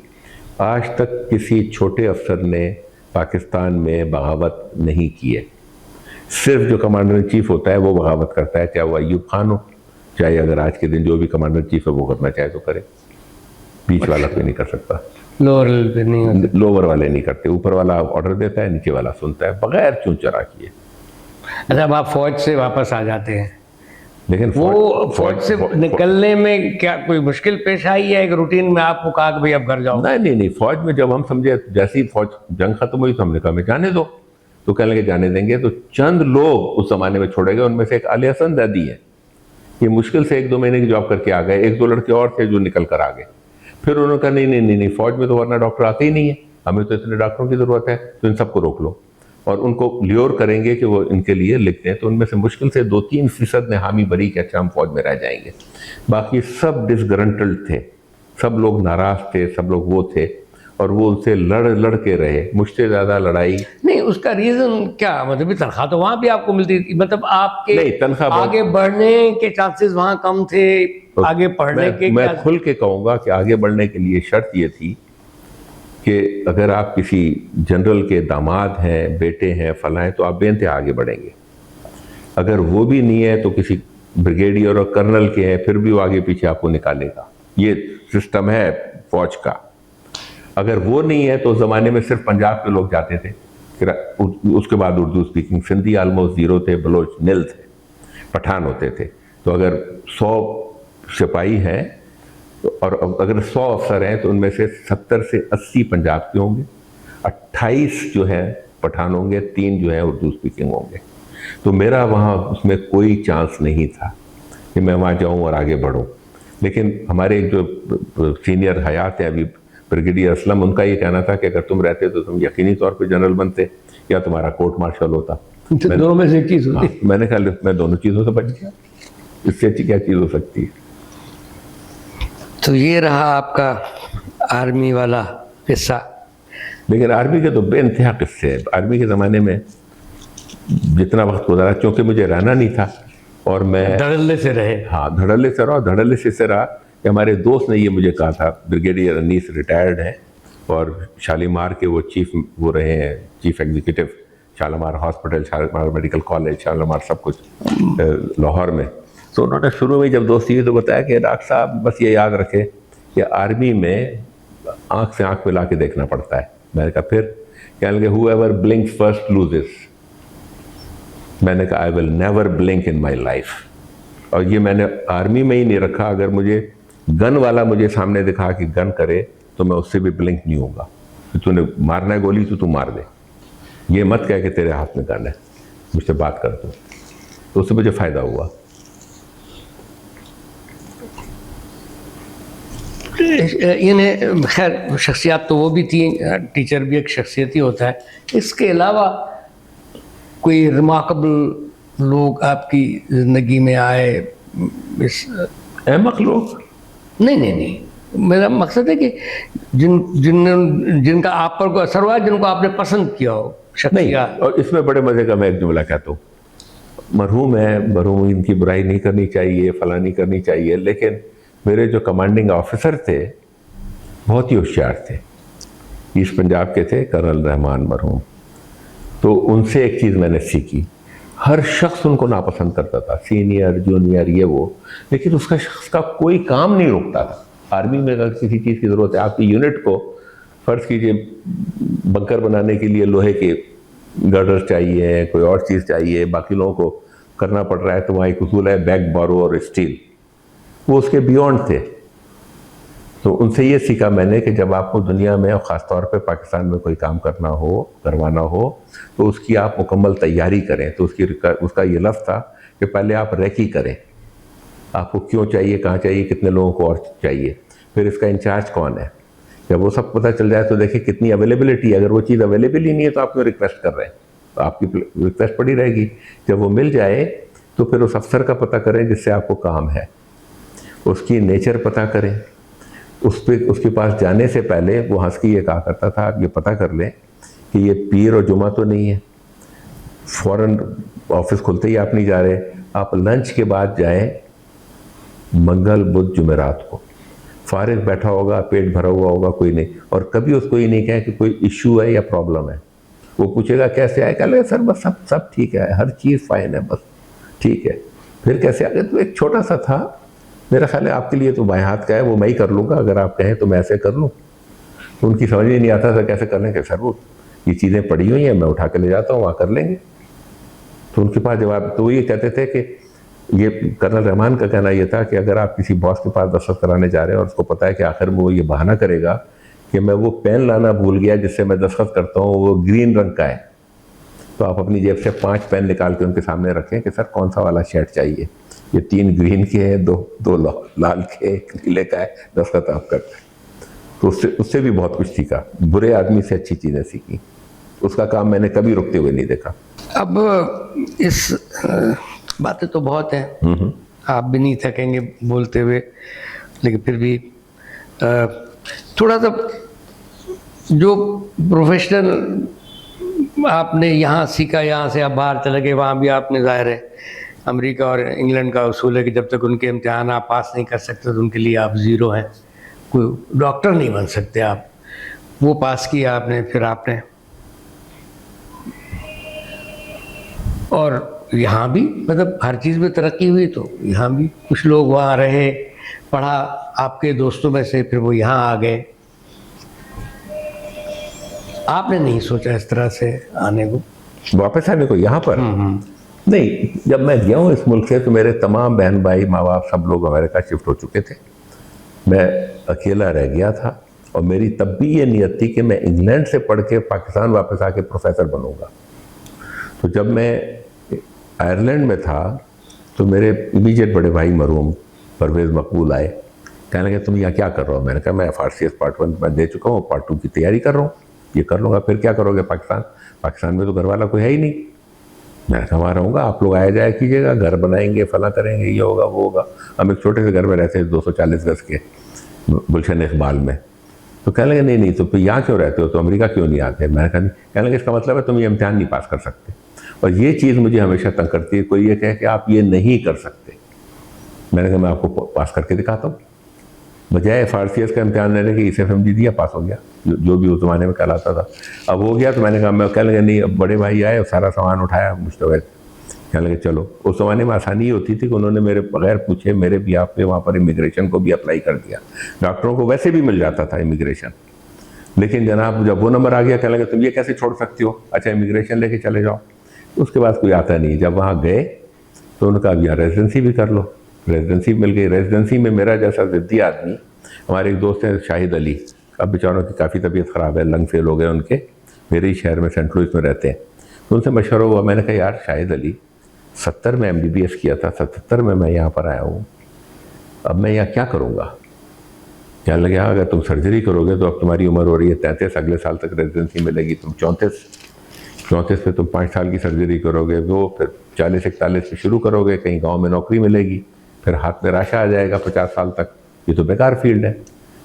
आज तक किसी छोटे अफसर ने पाकिस्तान में बगावत नहीं की है। सिर्फ जो कमांडर इन चीफ़ होता है वो बगावत करता है, चाहे वो अय्यूब खान हो, चाहे अगर आज के दिन जो भी कमांडर इन चीफ़ है वो करना चाहे तो करे। बीच वाला कोई नहीं कर सकता, लोअर लेवल पे नहीं होता। लोअर वाले नहीं करते, ऊपर वाला ऑर्डर देता है, नीचे वाला सुनता है, बगैर चूं चरा किए। अच्छा, अब आप फौज से वापस आ जाते हैं, लेकिन वो फौज से निकलने में क्या कोई मुश्किल पेश आई है? एक रूटीन में आपको कहा कि भाई अब घर जाओ? नहीं, फौज में जब हम समझे, जैसे ही फौज जंग खत्म हुई तो हमने कहा मैं जाने दो, तो कहने लगे जाने देंगे। तो चंद लोग उस जमाने में छोड़े गए, उनमें से एक अली हसन दादी है, ये मुश्किल से 1-2 महीने की जॉब करके आ गए। 1-2 लड़के और थे जो निकल कर आ गए। फिर उन्होंने कहा नहीं, फौज में तो वरना डॉक्टर आते ही नहीं है, हमें तो इतने डॉक्टरों की ज़रूरत है, तो इन सबको रोक लो। और उनको ल्योर करेंगे कि वो इनके लिए लिख दें, तो उनमें से मुश्किल से 2-3% ने हामी भरी कि अच्छा हम फौज में रह जाएंगे। बाकी सब डिसग्रंटल्ड थे, सब लोग नाराज थे, सब लोग वो थे, और वो उनसे लड़ के रहे। मुझसे ज़्यादा लड़ाई नहीं, उसका रीजन क्या, मतलब तनख्वाह तो वहां भी आपको मिलती थी, मतलब आपके नहीं, तनख्वाह आगे बढ़ने के चांसेस वहां कम थे, आगे पढ़ने के मैं क्या? खुल के कहूँगा कि आगे बढ़ने के लिए शर्त ये थी कि अगर आप किसी जनरल के दामाद हैं, बेटे हैं, फला हैं, तो आप बेनतहा आगे बढ़ेंगे। अगर वो भी नहीं है तो किसी ब्रिगेडियर और कर्नल के हैं, फिर भी वो आगे पीछे आपको निकालेगा। ये सिस्टम है फौज का। अगर वो नहीं है तो उस ज़माने में सिर्फ पंजाब के लोग जाते थे, फिर उसके बाद Urdu speaking, Sindhi almost zero थे, बलोच निल थे, पठान होते थे। तो अगर 100 सिपाही हैं और अगर 100 अफसर हैं तो उनमें से 70 से 80 पंजाब के होंगे, 28 जो हैं पठान होंगे, 3 जो हैं उर्दू स्पीकिंग होंगे। तो मेरा वहाँ उसमें कोई चांस नहीं था कि मैं वहाँ जाऊँ और आगे बढ़ूँ। लेकिन हमारे एक जो सीनियर हयात है अभी, ब्रिगेडियर असलम, उनका ये कहना था कि अगर तुम रहते तो तुम यकीनी तौर पे जनरल बनते या तुम्हारा कोर्ट मार्शल होता। दोनों में से एक चीज होती। मैंने कहा मैं दोनों चीज़ों से बच गया, इससे अच्छी क्या चीज़ हो सकती है। तो ये रहा आपका आर्मी वाला हिस्सा। लेकिन आर्मी के तो बेइंतहा किस्से हैं। आर्मी के ज़माने में जितना वक्त गुजारा, क्योंकि मुझे रहना नहीं था और मैं धड़ल्ले से रहे। हाँ, धड़ल्ले से रहा। धड़ल्ले से रहा कि हमारे दोस्त ने ये मुझे कहा था, ब्रिगेडियर अनीस रिटायर्ड हैं और शालीमार के वो चीफ वो रहे हैं, chief executive Shalimar hospital, Shalimar medical college, Shalimar सब कुछ लाहौर में। तो उन्होंने शुरू में जब दोस्ती हुई तो बताया कि डॉक्टर साहब बस ये याद रखें कि आर्मी में आँख से आँख मिला के देखना पड़ता है। मैंने कहा फिर? कहने लगे whoever blinks first loses। मैंने कहा I will never blink in my life. और ये मैंने आर्मी में ही नहीं रखा। अगर मुझे गन वाला मुझे सामने दिखा कि गन करे तो मैं उससे भी ब्लिंक नहीं होगा। कि तूने मारना है गोली तो तू मार दे, ये मत कह कि तेरे हाथ में गन है, मुझसे बात कर दो। तो उससे मुझे फ़ायदा हुआ। इन्हें खैर शख्सियत तो वो भी थी, टीचर भी एक शख्सियत ही होता है। इसके अलावा कोई रिमार्केबल लोग आपकी ज़िंदगी में आए? इस अहमक लोग? नहीं, मेरा मकसद है कि जिनका आप पर कोई असर हुआ, जिनको आपने पसंद किया हो शख्सियत। और इसमें बड़े मज़े का मैं एक जुमला कहता हूँ। मरहूम है, मरहूम, इनकी बुराई नहीं करनी चाहिए, फला नहीं करनी चाहिए, लेकिन मेरे जो कमांडिंग ऑफिसर थे बहुत ही होशियार थे, ईस्ट पंजाब के थे, कर्नल रहमान मरहूम। तो उनसे एक चीज़ मैंने सीखी, हर शख्स उनको नापसंद करता था, सीनियर जूनियर ये वो, लेकिन उसका शख्स का कोई काम नहीं रोकता था। आर्मी में अगर किसी चीज़ की ज़रूरत है, आपकी यूनिट को फ़र्ज़ कीजिए बंकर बनाने के लिए लोहे के गर्डर चाहिए, कोई और चीज़ चाहिए, बाकी लोगों को करना पड़ रहा है, तो वहाँ एक उसूल है बैग बोरो और स्टील, वो उसके बियॉन्ड थे। तो उनसे ये सीखा मैंने कि जब आपको दुनिया में और ख़ास तौर पे पाकिस्तान में कोई काम करना हो, करवाना हो, तो उसकी आप मुकम्मल तैयारी करें। तो उसका ये लफ्ज़ था कि पहले आप रेकी करें, आपको क्यों चाहिए, कहाँ चाहिए, कितने लोगों को और चाहिए, फिर इसका इंचार्ज कौन है। जब वो सब पता चल जाए तो देखिए कितनी अवेलेबिलिटी है। अगर वो चीज़ अवेलेबल ही नहीं है तो आप क्यों रिक्वेस्ट कर रहे हैं, तो आपकी रिक्वेस्ट पड़ी रहेगी। जब वो मिल जाए तो फिर उस अफसर का पता करें जिससे आपको काम है, उसकी नेचर पता करें। उसके पास जाने से पहले वो हंस के ये कहा करता था, आप ये पता कर लें कि ये पीर और जुमा तो नहीं है, फ़ौरन ऑफिस खुलते ही आप नहीं जा रहे, आप लंच के बाद जाएं, मंगल बुध जुमेरात को फारिग बैठा होगा, पेट भरा हुआ होगा, कोई नहीं, और कभी उसको ये नहीं कहें कि कोई इशू है या प्रॉब्लम है। वो पूछेगा कैसे आए, कह लगे सर बस सब ठीक है, हर चीज़ फाइन है, बस ठीक है। फिर कैसे आ गए, तो एक छोटा सा था, मेरा ख्याल है आपके लिए तो बाएं हाथ का है, वो मैं ही कर लूँगा, अगर आप कहें तो मैं ऐसे कर लूँ। तो उनकी समझ ही नहीं आता था कैसे कर लें कि सर वो ये चीज़ें पड़ी हुई हैं, मैं उठा के ले जाता हूँ, वहाँ कर लेंगे। तो उनके पास जवाब, तो वो ये कहते थे कि ये कर्नल रहमान का कहना ये था कि अगर आप किसी बॉस के पास दस्तखत कराने जा रहे हैं और उसको पता है कि आखिर वो ये बहाना करेगा कि मैं वो पेन लाना भूल गया जिससे मैं दस्तखत करता हूँ, वो ग्रीन रंग का है, तो आप अपनी जेब से 5 पेन निकाल के उनके सामने रखें कि सर कौन सा वाला शेड चाहिए, ये 3 ग्रीन के हैं, दो लाल के, 1 नीले का है, दस्तखत आप करते हैं। तो उससे भी बहुत कुछ सीखा, बुरे आदमी से अच्छी चीज़ें सीखी। उसका काम मैंने कभी रुकते हुए नहीं देखा। अब इस बातें तो बहुत हैं, आप भी नहीं थकेंगे बोलते हुए, लेकिन फिर भी थोड़ा सा जो प्रोफेशनल आपने यहाँ सीखा, यहाँ से आप बाहर चले गए, वहाँ भी आपने ज़ाहिर है अमेरिका और इंग्लैंड का उसूल है कि जब तक उनके इम्तिहान आप पास नहीं कर सकते तो उनके लिए आप ज़ीरो हैं, कोई डॉक्टर नहीं बन सकते आप। वो पास किया आपने, फिर आपने, और यहाँ भी मतलब हर चीज़ में तरक्की हुई, तो यहाँ भी कुछ लोग वहाँ रहे, पढ़ा आपके दोस्तों में से, फिर वो यहाँ आ गए। आपने नहीं सोचा इस तरह से आने को, वापस आने को यहाँ पर? नहीं, जब मैं गया हूँ इस मुल्क से तो मेरे तमाम बहन भाई माँ बाप सब लोग अमेरिका शिफ्ट हो चुके थे, मैं अकेला रह गया था। और मेरी तब भी ये नियत थी कि मैं इंग्लैंड से पढ़ के पाकिस्तान वापस आके प्रोफेसर बनूंगा। तो जब मैं आयरलैंड में था तो मेरे इमीडिएट बड़े भाई मरहूम परवेज़ मकबूल आए, कहने लगे तुम यहाँ क्या कर रहे हो? मैंने कहा मैं FRCS पार्ट 1 मैं दे चुका हूँ, पार्ट 2 की तैयारी कर रहा हूँ, ये कर लूँगा। फिर क्या करोगे पाकिस्तान में तो घर वाला कोई है ही नहीं। मैं कहा वहाँ रहूँगा, आप लोग आया जाया कीजिएगा, घर बनाएंगे, फला करेंगे, ये होगा वो होगा। हम एक छोटे से घर में रहते हैं 240 गज के गुलशन इकबाल में। तो कहने लगे नहीं तो फिर यहाँ क्यों रहते हो, तो अमेरिका क्यों नहीं आते? मैंने कहा नहीं। कहने लगे इसका मतलब है तुम ये इम्तिहान नहीं पास कर सकते। और ये चीज़ मुझे हमेशा तंग करती है, कोई ये कहे कि आप ये नहीं कर सकते। मैंने कहा मैं आपको पास करके दिखाता हूँ। बजाय FRCS का इम्तिहान लेने के ECFMG दिया, पास हो गया, जो भी उस ज़माने में कहलाता था। अब हो गया तो मैंने कहा, मैं कहने लगे नहीं, अब बड़े भाई आए, सारा सामान उठाया मुझसे, कहने लगे चलो। उस ज़माने में आसानी होती थी कि उन्होंने मेरे बगैर पूछे मेरे बिहाफ पे वहाँ पर इमिग्रेशन को भी अप्लाई कर दिया। डॉक्टरों को वैसे भी मिल जाता था इमिग्रेशन, लेकिन जनाब जब वो नंबर आ गया कहने लगे तुम ये कैसे छोड़ सकती हो, अच्छा इमिग्रेशन लेके चले जाओ। उसके बाद कोई आता नहीं। जब वहाँ गए तो उन्होंने कहा अब यहाँ रेजिडेंसी भी कर लो। रेजिडेंसी मिल गई। रेजिडेंसी में मेरा जैसा ज़िद्दी आदमी, हमारे एक दोस्त हैं शाहिद अली, अब बेचारों की काफ़ी तबीयत ख़राब है, लंग फेल हो गए उनके, मेरे ही शहर में सेंट लुइस में रहते हैं। तो उनसे मशवरा हुआ, मैंने कहा यार शाहिद अली 70 में MBBS किया था, 77 में मैं यहाँ पर आया हूँ, अब मैं यहाँ क्या करूँगा? कहने लगे हाँ अगर तुम सर्जरी करोगे तो अब तुम्हारी उम्र हो रही है 33, अगले साल तक रेजिडेंसी मिलेगी, तुम 34 पे तुम 5 साल की सर्जरी करोगे, वो फिर 40-41 पे शुरू करोगे, कहीं गांव में नौकरी मिलेगी, फिर हाथ में राशा आ जाएगा 50 साल तक, ये तो बेकार फील्ड है।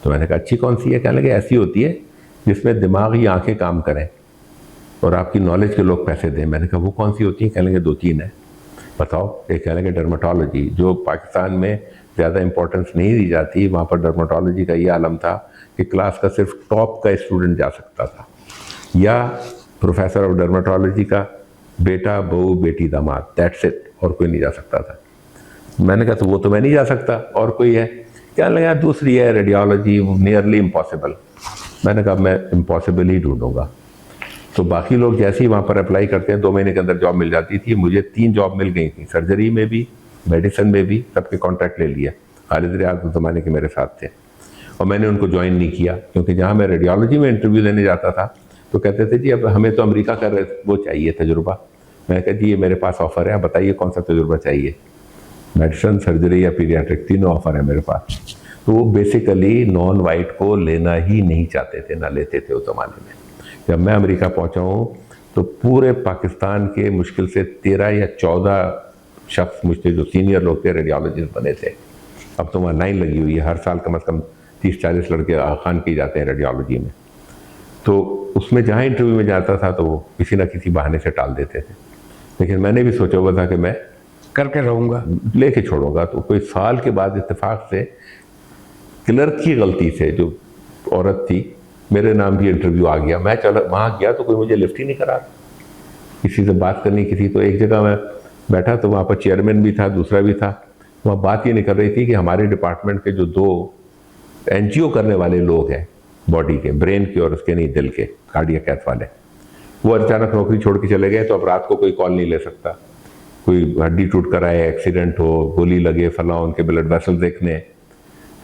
तो मैंने कहा अच्छी कौन सी है? कहने लगे ऐसी होती है जिसमें दिमाग ही आँखें काम करें और आपकी नॉलेज के लोग पैसे दें। मैंने कहा वो कौन सी होती है? कहने लगे 2-3 है। बताओ। एक कहने लगे डर्माटोलॉजी, जो पाकिस्तान में ज़्यादा इंपॉर्टेंस नहीं दी जाती, वहाँ पर डर्माटोलॉजी का ये आलम था कि क्लास का सिर्फ टॉप का स्टूडेंट जा सकता था, या प्रोफेसर ऑफ डर्माटोलॉजी का बेटा बहू बेटी दामाद, दैट्स इट, और कोई नहीं जा सकता था। मैंने कहा तो वो तो मैं नहीं जा सकता, और कोई है? क्या लगा दूसरी है रेडियोलॉजी, नियरली इम्पॉसिबल। मैंने कहा मैं इम्पॉसिबल ही ढूंढूंगा। तो बाकी लोग जैसे ही वहाँ पर अप्लाई करते हैं 2 महीने के अंदर जॉब मिल जाती थी, मुझे 3 जॉब मिल गई थी, सर्जरी में भी, मेडिसिन में भी, सबके कॉन्ट्रैक्ट ले लिया। खालिद रियाज उस ज़माने के मेरे साथ थे और मैंने उनको ज्वाइन नहीं किया, क्योंकि जहाँ मैं रेडियोलॉजी में इंटरव्यू देने जाता था तो कहते थे जी अब हमें तो अमेरिका का वो चाहिए तजुर्बा। मैंने कहा जी ये मेरे पास ऑफ़र है, बताइए कौन सा तजुर्बा चाहिए, मेडिसिन, सर्जरी या पीडियाट्रिक, तीनों ऑफ़र है मेरे पास। तो वो बेसिकली नॉन वाइट को लेना ही नहीं चाहते थे, ना लेते थे उस ज़माने में। जब मैं अमेरिका पहुंचा हूँ तो पूरे पाकिस्तान के मुश्किल से 13 या 14 शख्स मुझसे जो सीनियर लोग थे रेडियोलॉजिस्ट बने थे। अब तो वहाँ लाइन लगी हुई है, हर साल कम से कम 30-40 लड़के खान के जाते हैं रेडियोलॉजी में। तो उसमें जहाँ इंटरव्यू में जाता था तो वो किसी ना किसी बहाने से टाल देते थे, लेकिन मैंने भी सोचा हुआ था कि मैं करके रहूँगा, लेके छोड़ूंगा। तो कोई साल के बाद इत्तेफाक से क्लर्क की गलती से, जो औरत थी, मेरे नाम भी इंटरव्यू आ गया। मैं चला वहाँ गया तो कोई मुझे लिफ्ट ही नहीं करा, किसी से बात करनी किसी। तो एक जगह मैं बैठा तो वहाँ पर चेयरमैन भी था, दूसरा भी था। वहाँ बात ये नहीं कर रही थी कि हमारे डिपार्टमेंट के जो 2 एनजीओ करने वाले लोग हैं, बॉडी के, ब्रेन के और उसके नहीं दिल के, कार्डियक कैथ वाले, वो अचानक नौकरी छोड़ के चले गए। तो अब रात को कोई कॉल नहीं ले सकता, कोई हड्डी टूट कर आए, एक्सीडेंट हो, गोली लगे, फला, उनके ब्लड वेसल देखने।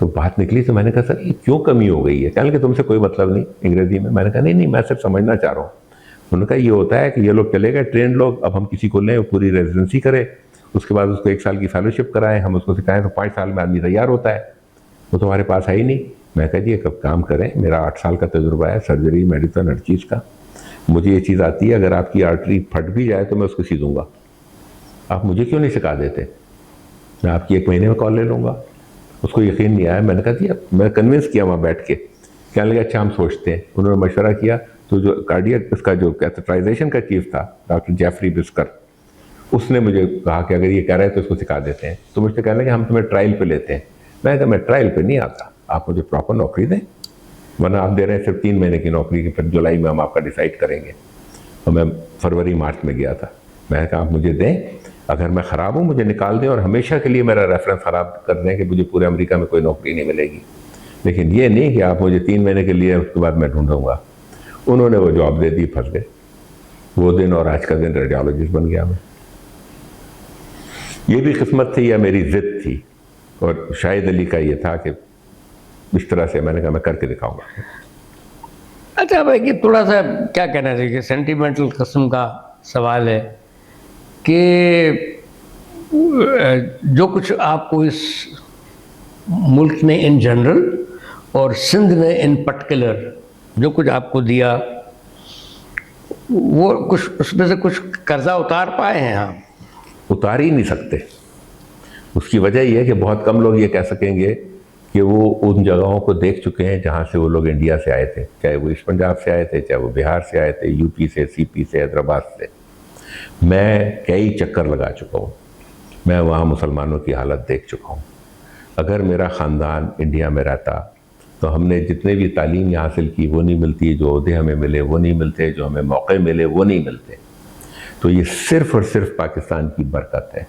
तो बात निकली तो मैंने कहा सर ये क्यों कमी हो गई है? कहने लगे तुमसे कोई मतलब नहीं, अंग्रेजी में। मैंने कहा नहीं मैं सिर्फ समझना चाह रहा हूँ। उन्होंने कहा ये होता है कि ये लोग चले गए ट्रेंड लोग, अब हम किसी को लें, पूरी रेजिडेंसी करे, उसके बाद उसको 1 साल की फेलोशिप कराएं, हम उसको सिखाएं तो 5 साल में आदमी तैयार होता है। वो तो हमारे पास है ही नहीं। मैं कहा जी एक काम करें, मेरा 8 साल का तजुर्बा है सर्जरी, मेडिसिन, हर चीज़ का, मुझे ये चीज़ आती है, अगर आपकी आर्टरी फट भी जाए तो मैं उसको सी दूंगा, आप मुझे क्यों नहीं सिखा देते, मैं आपकी 1 महीने में कॉल ले लूँगा। उसको यकीन नहीं आया, मैंने कहा दिया, मैं कन्विंस किया वहाँ बैठ के, कहने लगे अच्छा हम सोचते हैं। उन्होंने मशवरा किया, तो जो कार्डियक इसका जो कैथेटराइजेशन का चीफ था डॉक्टर जेफरी बिस्कर, उसने मुझे कहा कि अगर ये कह रहे हैं तो इसको सिखा देते हैं। तो मुझसे कहने लगे हम तुम्हें ट्रायल पे लेते हैं। मैं कहा मैं ट्रायल पे नहीं आता, आप मुझे प्रॉपर नौकरी दें, वरना आप दे रहे हैं सिर्फ 3 महीने की नौकरी की, फिर जुलाई में हम आपका डिसाइड करेंगे। और मैं फरवरी मार्च में गया था, मैंने कहा आप मुझे दें, अगर मैं ख़राब हूँ मुझे निकाल दें और हमेशा के लिए मेरा रेफरेंस ख़राब कर दें कि मुझे पूरे अमेरिका में कोई नौकरी नहीं मिलेगी, लेकिन ये नहीं कि आप मुझे 3 महीने के लिए, उसके बाद मैं ढूंढूंगा। उन्होंने वो जॉब दे दी, फंस गए वो दिन, और आज का दिन रेडियोलॉजिस्ट बन गया मैं। ये भी किस्मत थी या मेरी जिद थी, और शाहिद अली का ये था कि इस तरह से मैंने कहा मैं करके दिखाऊंगा। अच्छा भाई, कि थोड़ा सा क्या कहना चाहिए, सेंटिमेंटल किस्म का सवाल है कि जो कुछ आपको इस मुल्क ने इन जनरल और सिंध ने इन पर्टिकुलर जो कुछ आपको दिया, वो कुछ उसमें से कुछ कर्जा उतार पाए हैं आप? उतार ही नहीं सकते। उसकी वजह यह है कि बहुत कम लोग ये कह सकेंगे कि वो उन जगहों को देख चुके हैं जहाँ से वो लोग इंडिया से आए थे, चाहे वो ईस्ट पंजाब से आए थे, चाहे वो बिहार से आए थे, यूपी से, सीपी से, हैदराबाद से। मैं कई चक्कर लगा चुका हूँ, मैं वहाँ मुसलमानों की हालत देख चुका हूँ। अगर मेरा ख़ानदान इंडिया में रहता तो हमने जितने भी तालीम यहाँ हासिल की वो नहीं मिलती, जो ओहदे हमें मिले वो नहीं मिलते, जो हमें मौके मिले वो नहीं मिलते। तो ये सिर्फ़ और सिर्फ पाकिस्तान की बरकत है।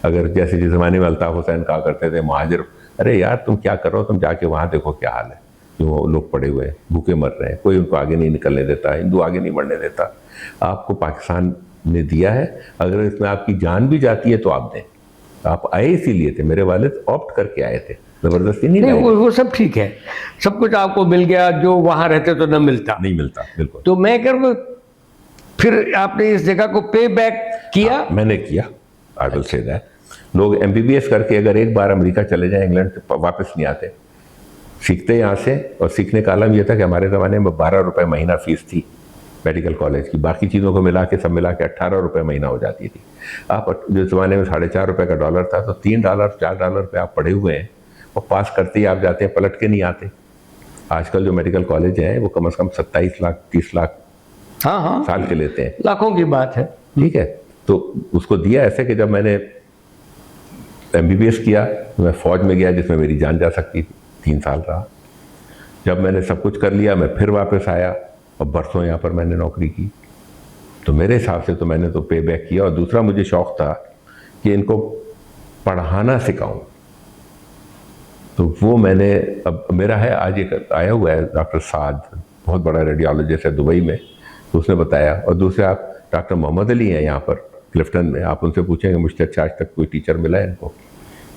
अगर जैसे जिस ज़माने में अल्ताफ़ हुसैन कहा करते थे महाजिर, अरे यार तुम क्या कर रहे हो, तुम जाके वहाँ देखो क्या हाल है, जो लोग पड़े हुए हैं, भूखे मर रहे हैं, कोई उनको आगे नहीं निकलने देता, हिंदू आगे नहीं बढ़ने देता। आपको पाकिस्तान ने दिया है, अगर इसमें आपकी जान भी जाती है तो आप दें। आप आए इसीलिए थे, मेरे वालिद ऑप्ट करके आए थे, ज़बरदस्ती नहीं। वो सब ठीक है, सब कुछ आपको मिल गया जो वहाँ रहते तो न मिलता। नहीं मिलता, बिल्कुल। तो मैं कर फिर आपने इस जगह को पे बैक किया? मैंने किया, आई विल से दैट। लोग MBBS करके अगर एक बार अमेरिका चले जाएं, इंग्लैंड से वापस नहीं आते, सीखते यहाँ से। और सीखने का आलम यह था कि हमारे ज़माने में 12 रुपये महीना फ़ीस थी मेडिकल कॉलेज की, बाकी चीज़ों को मिला के सब मिला के 18 रुपये महीना हो जाती थी। आप जिस ज़माने में $4.5 का डॉलर था, तो $3 $4 पे आप पढ़े हुए हैं, और पास करते ही आप जाते हैं, पलट के नहीं आते। आजकल जो मेडिकल कॉलेज हैं वो कम से कम 27 लाख 30 लाख हाँ साल के लेते हैं, लाखों की बात है। ठीक है। तो उसको दिया ऐसे कि जब मैंने MBBS किया, मैं फ़ौज में गया जिसमें मेरी जान जा सकती थी, 3 साल रहा। जब मैंने सब कुछ कर लिया, मैं फिर वापस आया और बरसों यहाँ पर मैंने नौकरी की। तो मेरे हिसाब से तो मैंने तो पे बैक किया। और दूसरा मुझे शौक़ था कि इनको पढ़ाना सिखाऊं, तो वो मैंने, अब मेरा है, आज एक आया हुआ है डॉक्टर साद, बहुत बड़ा रेडियोलॉजिस्ट है दुबई में, तो उसने बताया। और दूसरे आप डॉक्टर मोहम्मद अली हैं यहाँ पर क्लिफ्टन में, आप उनसे पूछेंगे मुझसे अच्छा आज तक कोई टीचर मिला है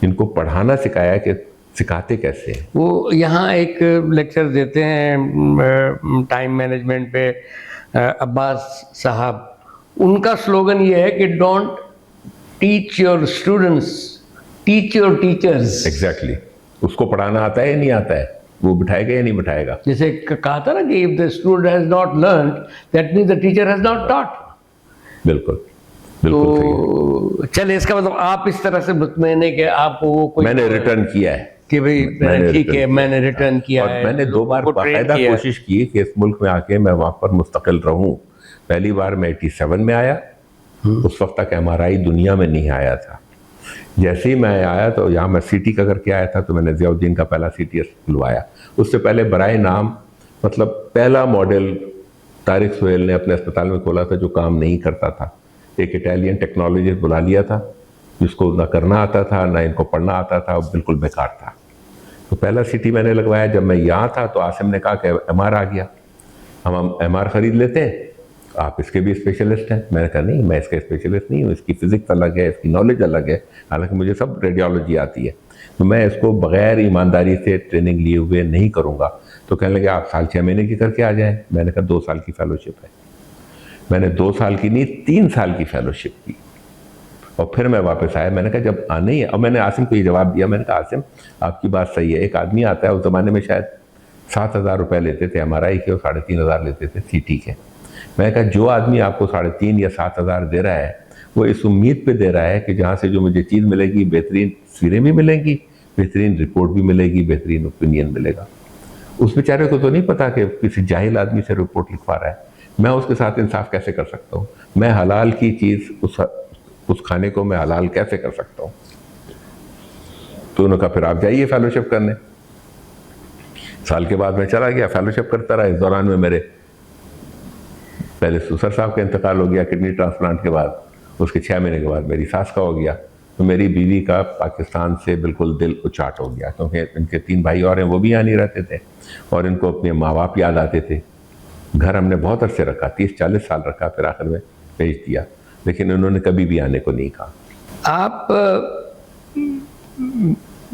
इनको पढ़ाना सिखाया कि सिखाते कैसे हैं। वो यहाँ एक लेक्चर देते हैं टाइम मैनेजमेंट पे, अब्बास साहब, उनका स्लोगन ये है कि don't teach your students, teach your teachers. Exactly. उसको पढ़ाना आता है या नहीं आता है, वो बिठाएगा या नहीं बिठाएगा। जैसे कहा था ना कि if the student has not learn that means the teacher has not taught. बिल्कुल बिल्कुल सही तो चले, इसका मतलब आप इस तरह से मुतमईन है कि आपको वो कोई मैंने रिटर्न किया है कि भाई ठीक है, मैंने रिटर्न किया और है। मैंने 2 बार बाकायदा कोशिश की कि इस मुल्क में आके मैं वहाँ पर मुस्तकिल रहूँ। पहली बार मैं 87 में आया, उस वक्त तक MRI दुनिया में नहीं आया था। जैसे ही मैं आया तो यहाँ मैं CT का करके आया था, तो मैंने ज़ियाउद्दीन का पहला CT खुलवाया। उससे पहले बराए नाम, मतलब पहला मॉडल तारिक सुहेल ने अपने अस्पताल में खोला था जो काम नहीं करता था। एक इटालियन टेक्नोलॉजिस्ट बुला लिया था जिसको ना करना आता था ना इनको पढ़ना आता था, बिल्कुल बेकार था। तो पहला CT मैंने लगवाया। जब मैं यहाँ था तो आसिम ने कहा कि MR आ गया, हम MR ख़रीद लेते हैं, आप इसके भी स्पेशलिस्ट हैं। मैंने कहा नहीं, मैं इसका स्पेशलिस्ट नहीं हूँ, इसकी फ़िज़िक्स अलग है, इसकी नॉलेज अलग है, हालांकि मुझे सब रेडियोलॉजी आती है, तो मैं इसको बग़ैर ईमानदारी से ट्रेनिंग लिए हुए नहीं करूँगा। तो कहने लगे आप साल 6 महीने की करके आ जाएँ। मैंने कहा 2 साल की फ़ेलोशिप है। मैंने 2 साल की नहीं 3 साल की फ़ेलोशिप की, और फिर मैं वापस आया। मैंने कहा जब आने ही, और मैंने आसिम को ये जवाब दिया, मैंने कहा आसिम आपकी बात सही है, एक आदमी आता है, उस ज़माने में शायद 7,000 रुपये लेते थे MRI के और 3,500 लेते थे CT के। मैं कहा जो आदमी आपको 3,500 या 7,000 दे रहा है वो इस उम्मीद पे दे रहा है कि जहाँ से जो मुझे चीज़ मिलेगी बेहतरीन तस्वीरें भी मिलेंगी, बेहतरीन रिपोर्ट भी मिलेगी, बेहतरीन ओपिनियन मिलेगा। उस बेचारे को तो नहीं पता कि किसी जाहिल आदमी से रिपोर्ट लिखवा रहा है। मैं उसके साथ इंसाफ कैसे कर सकता हूँ? मैं हलाल की चीज़ उस खाने को मैं हलाल कैसे कर सकता हूँ? तो उन्होंने कहा फिर आप जाइए फेलोशिप करने। साल के बाद मैं चला गया, फेलोशिप करता रहा। इस दौरान में मेरे पहले ससुर साहब का इंतकाल हो गया किडनी ट्रांसप्लांट के बाद, उसके 6 महीने के बाद मेरी सास का हो गया। तो मेरी बीवी का पाकिस्तान से बिल्कुल दिल उचाट हो गया, क्योंकि इनके 3 भाई और हैं, वो भी यहाँ नहीं रहते थे और इनको अपने माँ बाप याद आते थे। घर हमने बहुत अरसे रखा, 30-40 साल रखा, फिर आखिर में भेज दिया, लेकिन उन्होंने कभी भी आने को नहीं कहा। आप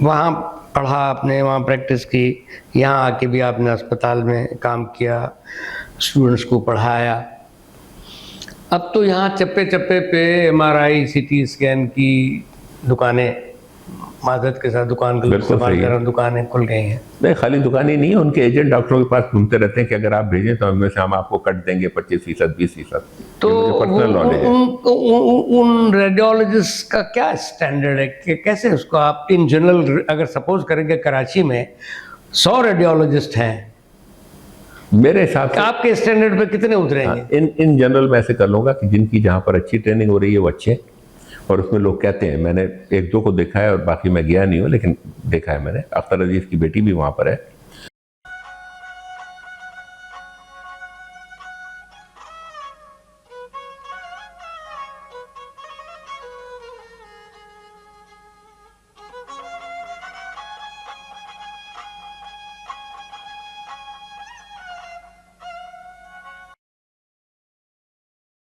वहाँ पढ़ा, आपने वहाँ प्रैक्टिस की, यहाँ आके भी आपने अस्पताल में काम किया, स्टूडेंट्स को पढ़ाया। अब तो यहाँ चप्पे चप्पे पे MRI CT स्कैन की दुकानें, मादत के साथ दुकान का बिल्कुल इस्तेमाल सही है। कर दुकानें खुल गई हैं। नहीं, खाली दुकान ही नहीं है, उनके एजेंट डॉक्टरों के पास घूमते रहते हैं कि अगर आप भेजें तो उनमें से हम आपको कट देंगे 25%, 20%। तो पर्सनल नॉलेज है। उन रेडियोलॉजिस्ट का क्या स्टैंडर्ड है कि कैसे उसको आप इन जनरल, अगर सपोज करेंगे कराची में 100 रेडियोलॉजिस्ट हैं, मेरे हिसाब से आपके स्टैंडर्ड पे कितने उतरेंगे? इन जनरल मैं ऐसे कर लूँगा कि जिनकी जहाँ पर अच्छी ट्रेनिंग हो रही है वो अच्छे, और उसमें लोग कहते हैं, मैंने 1-2 को देखा है और बाकी मैं गया नहीं हूँ, लेकिन देखा है मैंने। अख्तर अजीज़ की बेटी भी वहाँ पर है,